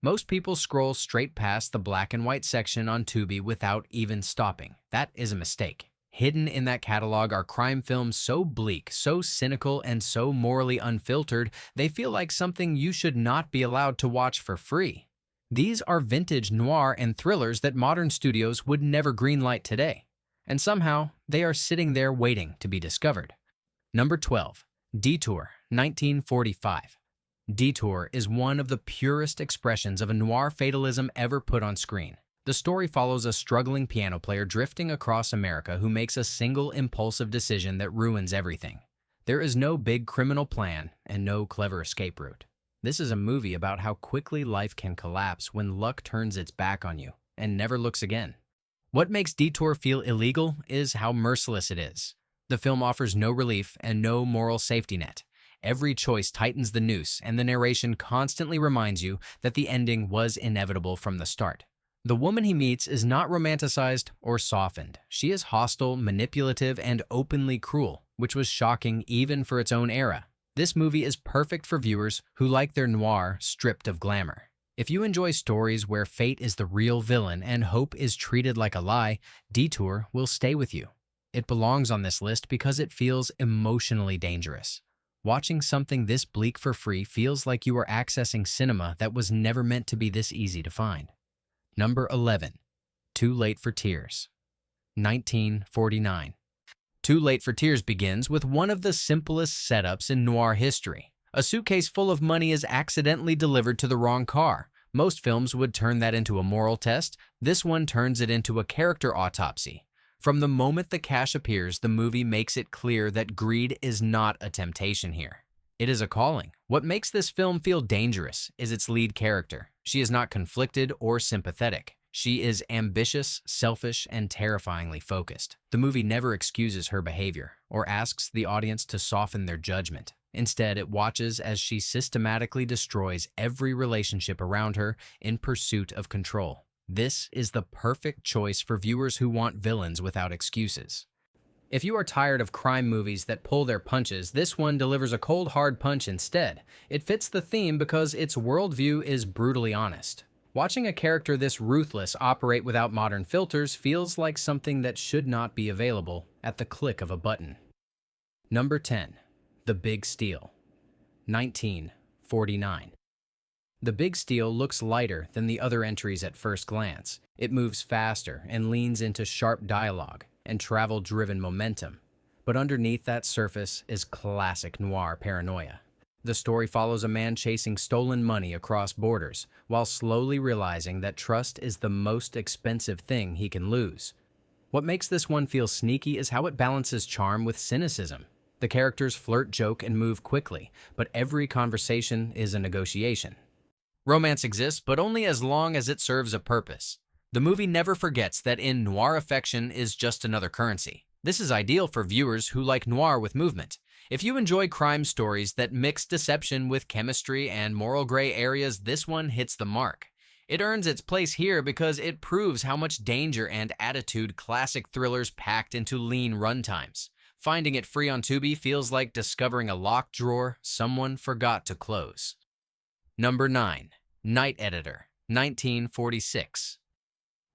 Most people scroll straight past the black and white section on Tubi without even stopping. That is a mistake. Hidden in that catalog are crime films so bleak, so cynical, and so morally unfiltered, they feel like something you should not be allowed to watch for free. These are vintage noir and thrillers that modern studios would never greenlight today. And somehow, they are sitting there waiting to be discovered. Number 12. Detour, 1945. Detour is one of the purest expressions of a noir fatalism ever put on screen. The story follows a struggling piano player drifting across America who makes a single impulsive decision that ruins everything. There is no big criminal plan and no clever escape route. This is a movie about how quickly life can collapse when luck turns its back on you and never looks again. What makes Detour feel illegal is how merciless it is. The film offers no relief and no moral safety net. Every choice tightens the noose, and the narration constantly reminds you that the ending was inevitable from the start. The woman he meets is not romanticized or softened. She is hostile, manipulative, and openly cruel, which was shocking even for its own era. This movie is perfect for viewers who like their noir stripped of glamour. If you enjoy stories where fate is the real villain and hope is treated like a lie, Detour will stay with you. It belongs on this list because it feels emotionally dangerous. Watching something this bleak for free feels like you are accessing cinema that was never meant to be this easy to find. Number 11. Too Late for Tears, 1949. Too Late for Tears begins with one of the simplest setups in noir history. A suitcase full of money is accidentally delivered to the wrong car. Most films would turn that into a moral test. This one turns it into a character autopsy. From the moment the cash appears, the movie makes it clear that greed is not a temptation here. It is a calling. What makes this film feel dangerous is its lead character. She is not conflicted or sympathetic. She is ambitious, selfish, and terrifyingly focused. The movie never excuses her behavior or asks the audience to soften their judgment. Instead, it watches as she systematically destroys every relationship around her in pursuit of control. This is the perfect choice for viewers who want villains without excuses. If you are tired of crime movies that pull their punches, this one delivers a cold, hard punch instead. It fits the theme because its worldview is brutally honest. Watching a character this ruthless operate without modern filters feels like something that should not be available at the click of a button. Number 10. The Big Steal, 1949. The Big Steal looks lighter than the other entries at first glance. It moves faster and leans into sharp dialogue and travel-driven momentum. But underneath that surface is classic noir paranoia. The story follows a man chasing stolen money across borders while slowly realizing that trust is the most expensive thing he can lose. What makes this one feel sneaky is how it balances charm with cynicism. The characters flirt, joke, and move quickly, but every conversation is a negotiation. Romance exists, but only as long as it serves a purpose. The movie never forgets that in noir affection is just another currency. This is ideal for viewers who like noir with movement. If you enjoy crime stories that mix deception with chemistry and moral gray areas, this one hits the mark. It earns its place here because it proves how much danger and attitude classic thrillers packed into lean runtimes. Finding it free on Tubi feels like discovering a locked drawer someone forgot to close. Number 9. Night Editor, 1946.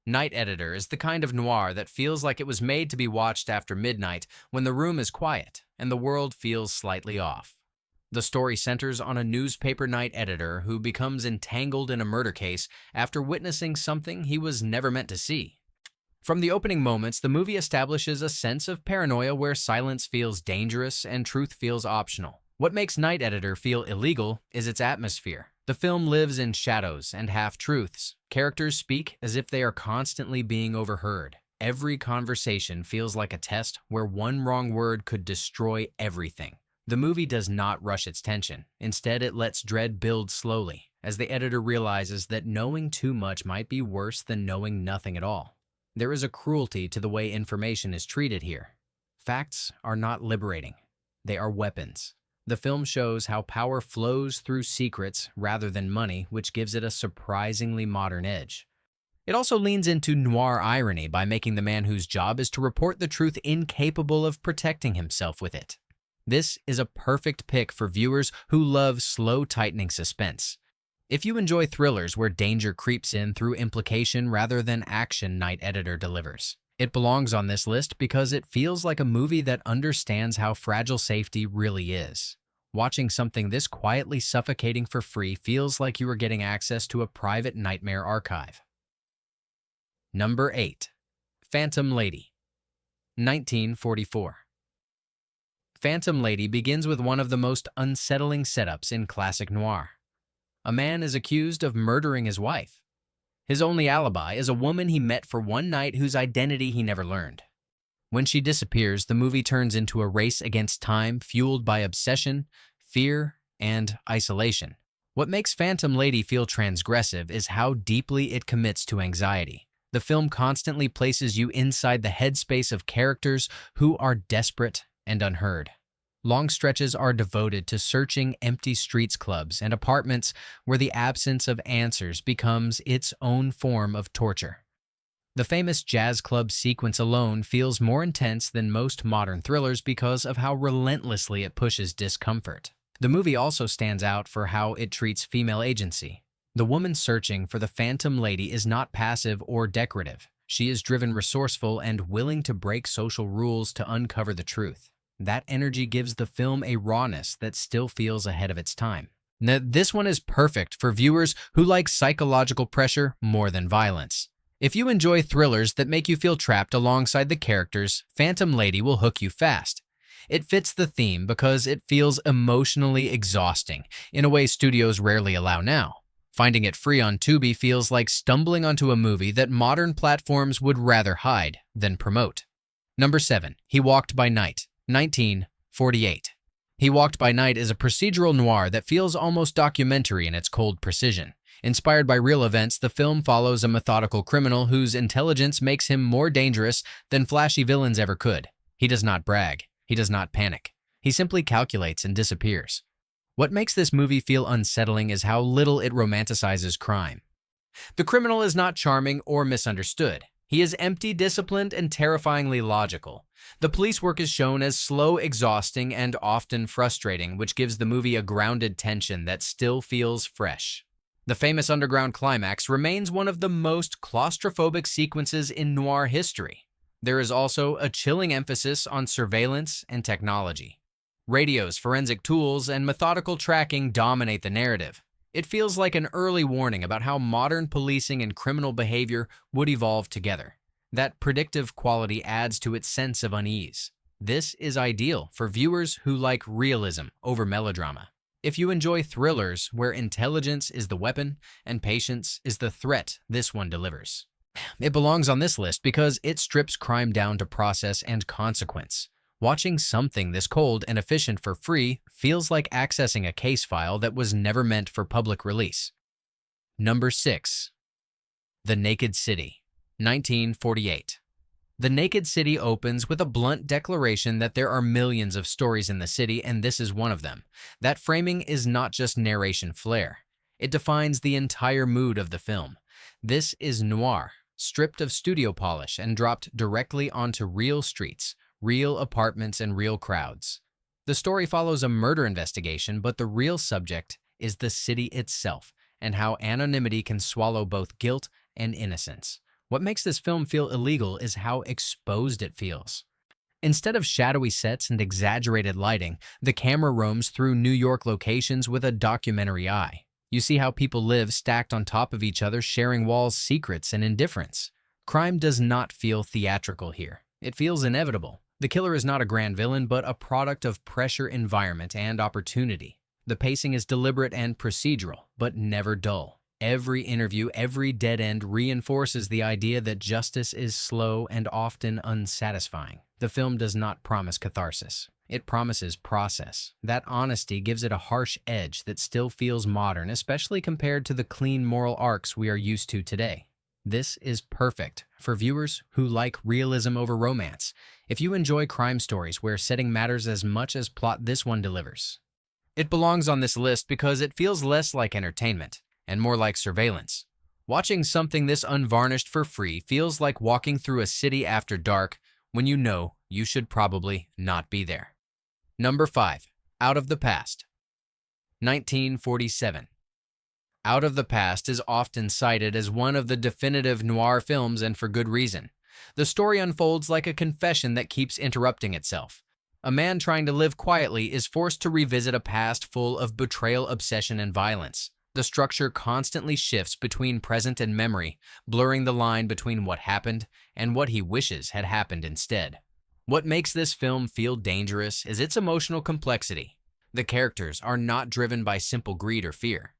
Night Editor is the kind of noir that feels like it was made to be watched after midnight when the room is quiet and the world feels slightly off. The story centers on a newspaper night editor who becomes entangled in a murder case after witnessing something he was never meant to see. From the opening moments, the movie establishes a sense of paranoia where silence feels dangerous and truth feels optional. What makes Night Editor feel illegal is its atmosphere. The film lives in shadows and half-truths. Characters speak as if they are constantly being overheard. Every conversation feels like a test where one wrong word could destroy everything. The movie does not rush its tension. Instead, it lets dread build slowly, as the editor realizes that knowing too much might be worse than knowing nothing at all. There is a cruelty to the way information is treated here. Facts are not liberating. They are weapons. The film shows how power flows through secrets rather than money, which gives it a surprisingly modern edge. It also leans into noir irony by making the man whose job is to report the truth incapable of protecting himself with it. This is a perfect pick for viewers who love slow, tightening suspense. If you enjoy thrillers where danger creeps in through implication rather than action, Night Editor delivers. It belongs on this list because it feels like a movie that understands how fragile safety really is. Watching something this quietly suffocating for free feels like you are getting access to a private nightmare archive. Number 8. Phantom Lady, 1944. Phantom Lady begins with one of the most unsettling setups in classic noir. A man is accused of murdering his wife. His only alibi is a woman he met for one night whose identity he never learned. When she disappears, the movie turns into a race against time fueled by obsession, fear, and isolation. What makes Phantom Lady feel transgressive is how deeply it commits to anxiety. The film constantly places you inside the headspace of characters who are desperate and unheard. Long stretches are devoted to searching empty streets, clubs, and apartments where the absence of answers becomes its own form of torture. The famous jazz club sequence alone feels more intense than most modern thrillers because of how relentlessly it pushes discomfort. The movie also stands out for how it treats female agency. The woman searching for the Phantom Lady is not passive or decorative. She is driven, resourceful, and willing to break social rules to uncover the truth. That energy gives the film a rawness that still feels ahead of its time. Now, this one is perfect for viewers who like psychological pressure more than violence. If you enjoy thrillers that make you feel trapped alongside the characters, Phantom Lady will hook you fast. It fits the theme because it feels emotionally exhausting, in a way studios rarely allow now. Finding it free on Tubi feels like stumbling onto a movie that modern platforms would rather hide than promote. Number 7. He Walked by Night, 1948. He Walked by Night is a procedural noir that feels almost documentary in its cold precision. Inspired by real events, the film follows a methodical criminal whose intelligence makes him more dangerous than flashy villains ever could. He does not brag. He does not panic. He simply calculates and disappears. What makes this movie feel unsettling is how little it romanticizes crime. The criminal is not charming or misunderstood. He is empty, disciplined, and terrifyingly logical. The police work is shown as slow, exhausting, and often frustrating, which gives the movie a grounded tension that still feels fresh. The famous underground climax remains one of the most claustrophobic sequences in noir history. There is also a chilling emphasis on surveillance and technology. Radios, forensic tools, and methodical tracking dominate the narrative. It feels like an early warning about how modern policing and criminal behavior would evolve together. That predictive quality adds to its sense of unease. This is ideal for viewers who like realism over melodrama. If you enjoy thrillers where intelligence is the weapon and patience is the threat, this one delivers. It belongs on this list because it strips crime down to process and consequence. Watching something this cold and efficient for free feels like accessing a case file that was never meant for public release. Number 6. The Naked City, 1948. The Naked City opens with a blunt declaration that there are millions of stories in the city, and this is one of them. That framing is not just narration flair. It defines the entire mood of the film. This is noir, stripped of studio polish and dropped directly onto real streets, real apartments, and real crowds. The story follows a murder investigation, but the real subject is the city itself and how anonymity can swallow both guilt and innocence. What makes this film feel illegal is how exposed it feels. Instead of shadowy sets and exaggerated lighting, the camera roams through New York locations with a documentary eye. You see how people live stacked on top of each other, sharing walls, secrets, and indifference. Crime does not feel theatrical here. It feels inevitable. The killer is not a grand villain, but a product of pressure, environment, and opportunity. The pacing is deliberate and procedural, but never dull. Every interview, every dead end reinforces the idea that justice is slow and often unsatisfying. The film does not promise catharsis. It promises process. That honesty gives it a harsh edge that still feels modern, especially compared to the clean moral arcs we are used to today. This is perfect for viewers who like realism over romance. If you enjoy crime stories where setting matters as much as plot, this one delivers. It belongs on this list because it feels less like entertainment and more like surveillance. Watching something this unvarnished for free feels like walking through a city after dark when you know you should probably not be there. Number 5. Out of the Past, 1947. Out of the Past is often cited as one of the definitive noir films, and for good reason. The story unfolds like a confession that keeps interrupting itself. A man trying to live quietly is forced to revisit a past full of betrayal, obsession, and violence. The structure constantly shifts between present and memory, blurring the line between what happened and what he wishes had happened instead. What makes this film feel dangerous is its emotional complexity. The characters are not driven by simple greed or fear.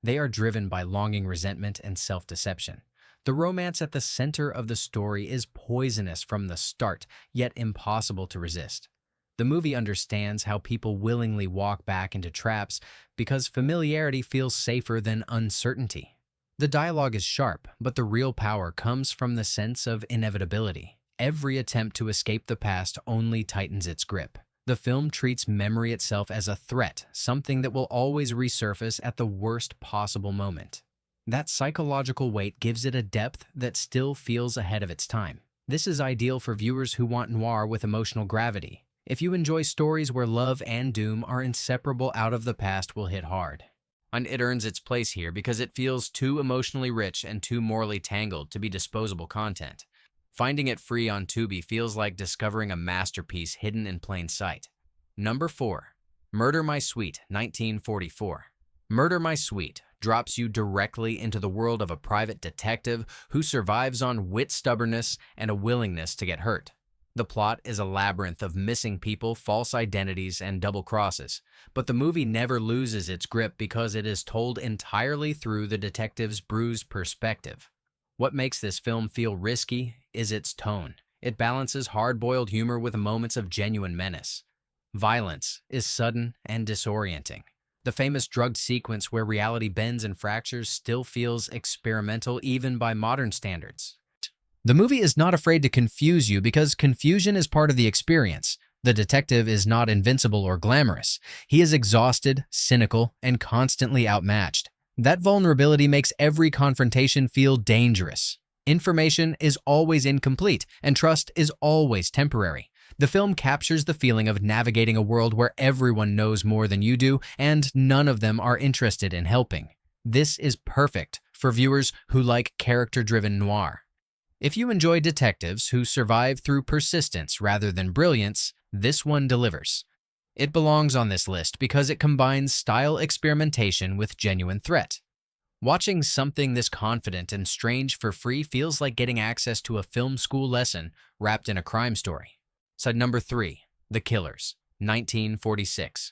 They are driven by longing, resentment, and self-deception. The romance at the center of the story is poisonous from the start, yet impossible to resist. The movie understands how people willingly walk back into traps because familiarity feels safer than uncertainty. The dialogue is sharp, but the real power comes from the sense of inevitability. Every attempt to escape the past only tightens its grip. The film treats memory itself as a threat, something that will always resurface at the worst possible moment. That psychological weight gives it a depth that still feels ahead of its time. This is ideal for viewers who want noir with emotional gravity. If you enjoy stories where love and doom are inseparable, Out of the Past will hit hard. And it earns its place here because it feels too emotionally rich and too morally tangled to be disposable content. Finding it free on Tubi feels like discovering a masterpiece hidden in plain sight. Number 4. Murder My Sweet, 1944. Murder My Sweet drops you directly into the world of a private detective who survives on wit, stubbornness, and a willingness to get hurt. The plot is a labyrinth of missing people, false identities, and double crosses, but the movie never loses its grip because it is told entirely through the detective's bruised perspective. What makes this film feel risky is its tone. It balances hard-boiled humor with moments of genuine menace. Violence is sudden and disorienting. The famous drug sequence where reality bends and fractures still feels experimental even by modern standards. The movie is not afraid to confuse you because confusion is part of the experience. The detective is not invincible or glamorous. He is exhausted, cynical, and constantly outmatched. That vulnerability makes every confrontation feel dangerous. Information is always incomplete, and trust is always temporary. The film captures the feeling of navigating a world where everyone knows more than you do, and none of them are interested in helping. This is perfect for viewers who like character-driven noir. If you enjoy detectives who survive through persistence rather than brilliance, this one delivers. It belongs on this list because it combines style experimentation with genuine threat. Watching something this confident and strange for free feels like getting access to a film school lesson wrapped in a crime story. Number 3. The Killers, 1946.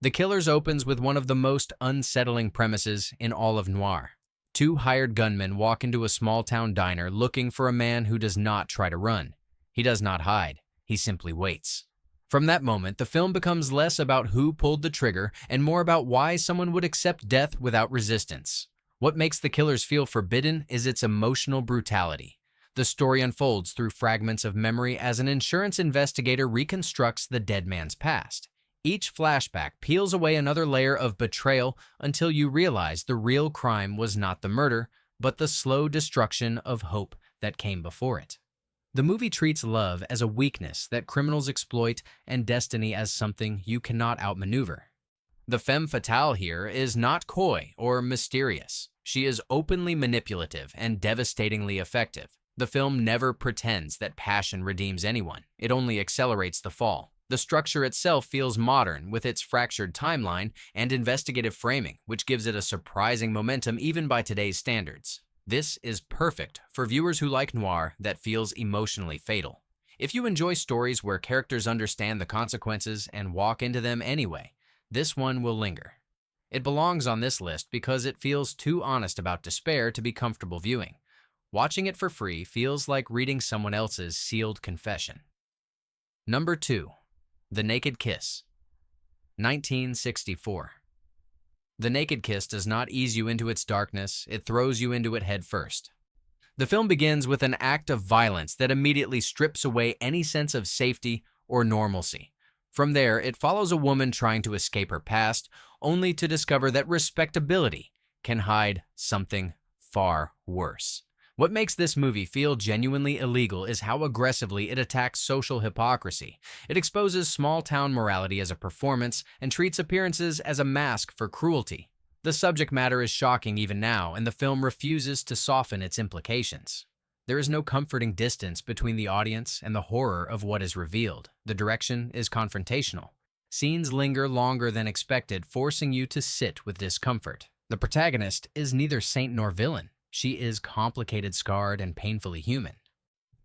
The Killers opens with one of the most unsettling premises in all of noir. Two hired gunmen walk into a small-town diner looking for a man who does not try to run. He does not hide. He simply waits. From that moment, the film becomes less about who pulled the trigger and more about why someone would accept death without resistance. What makes The Killers feel forbidden is its emotional brutality. The story unfolds through fragments of memory as an insurance investigator reconstructs the dead man's past. Each flashback peels away another layer of betrayal until you realize the real crime was not the murder, but the slow destruction of hope that came before it. The movie treats love as a weakness that criminals exploit and destiny as something you cannot outmaneuver. The femme fatale here is not coy or mysterious. She is openly manipulative and devastatingly effective. The film never pretends that passion redeems anyone. It only accelerates the fall. The structure itself feels modern with its fractured timeline and investigative framing, which gives it a surprising momentum even by today's standards. This is perfect for viewers who like noir that feels emotionally fatal. If you enjoy stories where characters understand the consequences and walk into them anyway, this one will linger. It belongs on this list because it feels too honest about despair to be comfortable viewing. Watching it for free feels like reading someone else's sealed confession. Number 2. The Naked Kiss, 1964. The Naked Kiss does not ease you into its darkness, it throws you into it head first. The film begins with an act of violence that immediately strips away any sense of safety or normalcy. From there, it follows a woman trying to escape her past, only to discover that respectability can hide something far worse. What makes this movie feel genuinely illegal is how aggressively it attacks social hypocrisy. It exposes small-town morality as a performance and treats appearances as a mask for cruelty. The subject matter is shocking even now, and the film refuses to soften its implications. There is no comforting distance between the audience and the horror of what is revealed. The direction is confrontational. Scenes linger longer than expected, forcing you to sit with discomfort. The protagonist is neither saint nor villain. She is complicated, scarred, and painfully human.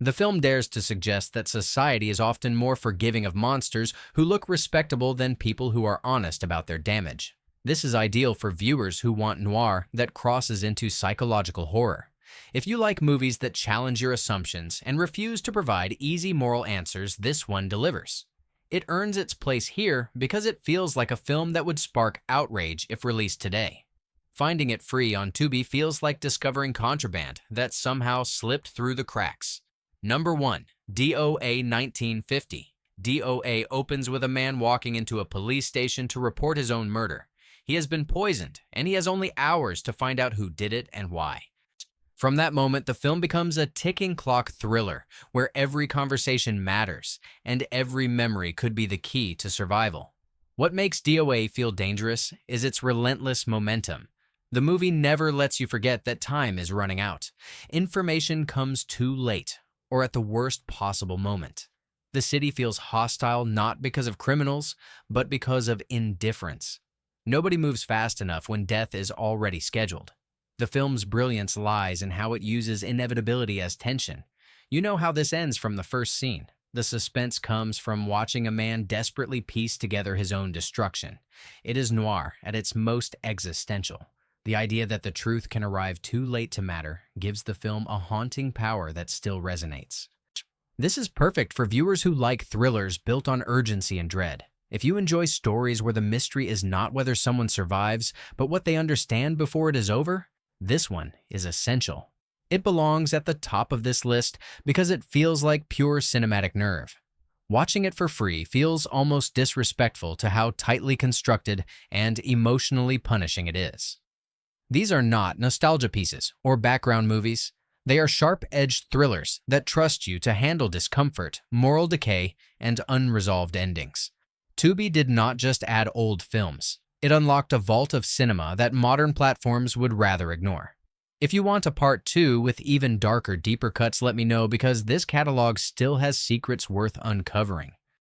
The film dares to suggest that society is often more forgiving of monsters who look respectable than people who are honest about their damage. This is ideal for viewers who want noir that crosses into psychological horror. If you like movies that challenge your assumptions and refuse to provide easy moral answers, this one delivers. It earns its place here because it feels like a film that would spark outrage if released today. Finding it free on Tubi feels like discovering contraband that somehow slipped through the cracks. Number 1. DOA 1950. DOA opens with a man walking into a police station to report his own murder. He has been poisoned, and he has only hours to find out who did it and why. From that moment, the film becomes a ticking clock thriller where every conversation matters and every memory could be the key to survival. What makes DOA feel dangerous is its relentless momentum. The movie never lets you forget that time is running out. Information comes too late, or at the worst possible moment. The city feels hostile not because of criminals, but because of indifference. Nobody moves fast enough when death is already scheduled. The film's brilliance lies in how it uses inevitability as tension. You know how this ends from the first scene. The suspense comes from watching a man desperately piece together his own destruction. It is noir at its most existential. The idea that the truth can arrive too late to matter gives the film a haunting power that still resonates. This is perfect for viewers who like thrillers built on urgency and dread. If you enjoy stories where the mystery is not whether someone survives, but what they understand before it is over, this one is essential. It belongs at the top of this list because it feels like pure cinematic nerve. Watching it for free feels almost disrespectful to how tightly constructed and emotionally punishing it is. These are not nostalgia pieces or background movies. They are sharp-edged thrillers that trust you to handle discomfort, moral decay, and unresolved endings. Tubi did not just add old films. It unlocked a vault of cinema that modern platforms would rather ignore. If you want a part 2 with even darker, deeper cuts, let me know because this catalog still has secrets worth uncovering.